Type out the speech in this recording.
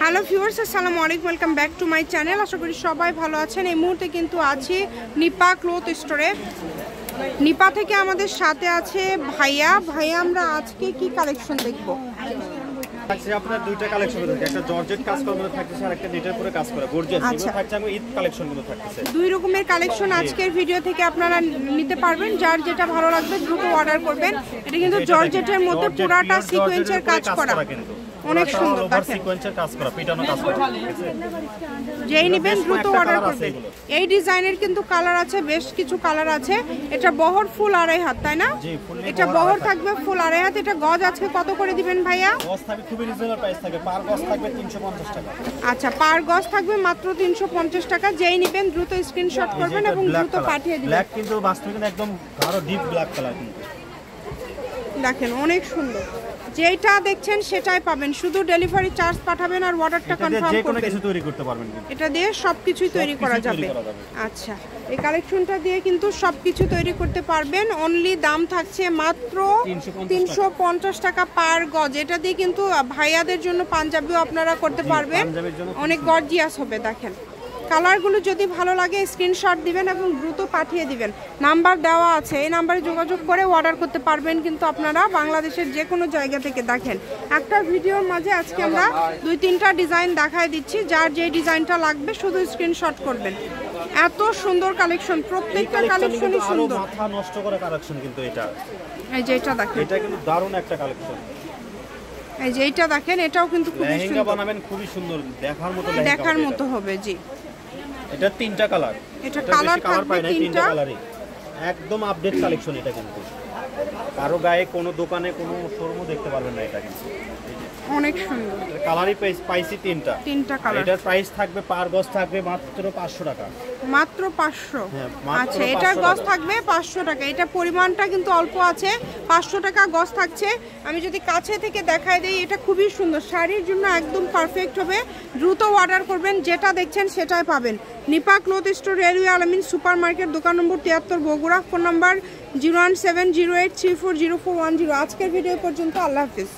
Hello viewers, আসসালামু আলাইকুম, welcome back to my channel. আশা করি সবাই ভালো আছেন। এই মুহূর্তে কিন্তু আছি নিপা ক্লথ স্টোরে। নিপা থেকে আমাদের সাথে আছে ভাইয়া। আমরা আজকে কি কালেকশন দেখবো? আচ্ছা, আপনার দুইটা কালেকশন আছে, একটা জর্জেট কাজ করা মধ্যে থাকতেছে আর একটা নেটের উপরে কাজ করা গর্জিয়াস এগুলো থাকছে। আমি ঈদ কালেকশনগুলো থাকতেছে, দুই রকমের কালেকশন আজকের ভিডিও থেকে আপনারা নিতে পারবেন। যার যেটা ভালো লাগবে দ্রুত অর্ডার করবেন। এটা কিন্তু জর্জেটের মধ্যে পুরাটা সিকোয়েন্সের কাজ করা, অনেক সুন্দর সিকোয়েন্সের কাজ করা, পিটানো কাজ করা। যেই নেবেন দ্রুত অর্ডার করবেন। এই ডিজাইনের কিন্তু কালার আছে, বেশ কিছু কালার আছে। এটা বহর ফুল 2.5 হাত, তাই না? এটা বহর থাকবে ফুল 2.5 হাত। এটা গজ আজকে কত করে দিবেন ভাইয়া? গজ থাকবে খুবই রিজনেবল প্রাইস থাকবে, পার গজ থাকবে 350 টাকা। আচ্ছা, পার গজ থাকবে মাত্র 350 টাকা। যেই নেবেন দ্রুত স্ক্রিনশট করবেন এবং দ্রুত পাঠিয়ে দিবেন। ব্ল্যাক কিন্তু বাস্তবে একদম গাঢ় ডিপ ব্ল্যাক কালার, কিন্তু দেখেন অনেক সুন্দর। যেটা দেখছেন সেটাই পাবেন, শুধু ডেলিভারি চার্জ পাঠাবেন আর অর্ডারটা কনফার্ম করবেন। যে কোনো কিছু তৈরি করতে পারবেন, এটা দিয়ে সবকিছুই তৈরি করা যাবে। আচ্ছা, এই কালেকশনটা দিয়ে কিন্তু সবকিছু তৈরি করতে পারবেন। অনলি দাম থাকছে মাত্র 350 টাকা পার গজ। এটা দিয়ে কিন্তু ভাইয়াদের জন্য পাঞ্জাবিও আপনারা করতে পারবেন, অনেক গর্জিয়াস হবে। দেখেন কালারগুলো যদি ভালো লাগে স্ক্রিনশট দিবেন এবং দ্রুত পাঠিয়ে দিবেন। নাম্বার দেওয়া আছে, এই নাম্বারে যোগাযোগ করে অর্ডার করতে পারবেন কিন্তু আপনারা বাংলাদেশের যে কোনো জায়গা থেকে। দেখেন একটা ভিডিওর মাঝে আজকে আমরা 2-3টা ডিজাইন দেখায় দিচ্ছি। যার যে ডিজাইনটা লাগবে শুধু স্ক্রিনশট করবেন। এত সুন্দর কালেকশন, প্রত্যেকটা কালেকশনই সুন্দর। মাথা নষ্ট করা কালেকশন কিন্তু এটা। এই যে এটা দেখেন, এটা কিন্তু দারুণ একটা কালেকশন। এই যে এটা দেখেন, এটাও কিন্তু খুব সুন্দর। লেহেঙ্গা বানাবেন খুবই সুন্দর, দেখার মতো হবে। জি, এটা 3টা কালার। এটা কালার থাকবে 3টা কালারই, একদম আপডেট কালেকশন। এটা কিন্তু কারো গায়ে কোনো দোকানে কোনো শোরুমও দেখতে পারবেন না। এটা কিন্তু অনেক সুন্দর। কালারই পাইছি 3টা কালার। এটার প্রাইস থাকবে পার গজ থাকবে মাত্র 500 টাকা। মাত্র 500? আচ্ছা, এটার গজ থাকবে 500 টাকা। এটা পরিমাণটা কিন্তু অল্প আছে, 500 টাকা গজ থাকছে। আমি যদি কাছে থেকে দেখাই দিই, এটা খুবই সুন্দর, শাড়ির জন্য একদম পারফেক্ট হবে। দ্রুত অর্ডার করবেন, যেটা দেখছেন সেটাই পাবেন। নিপা ক্লথ স্টোর, রেলওয়ে আলামিন সুপার মার্কেট, দোকান নম্বর 73, বগুড়া। Phone number 01708340410। আজকের ভিডিও পর্যন্ত, আল্লাহ হাফিজ।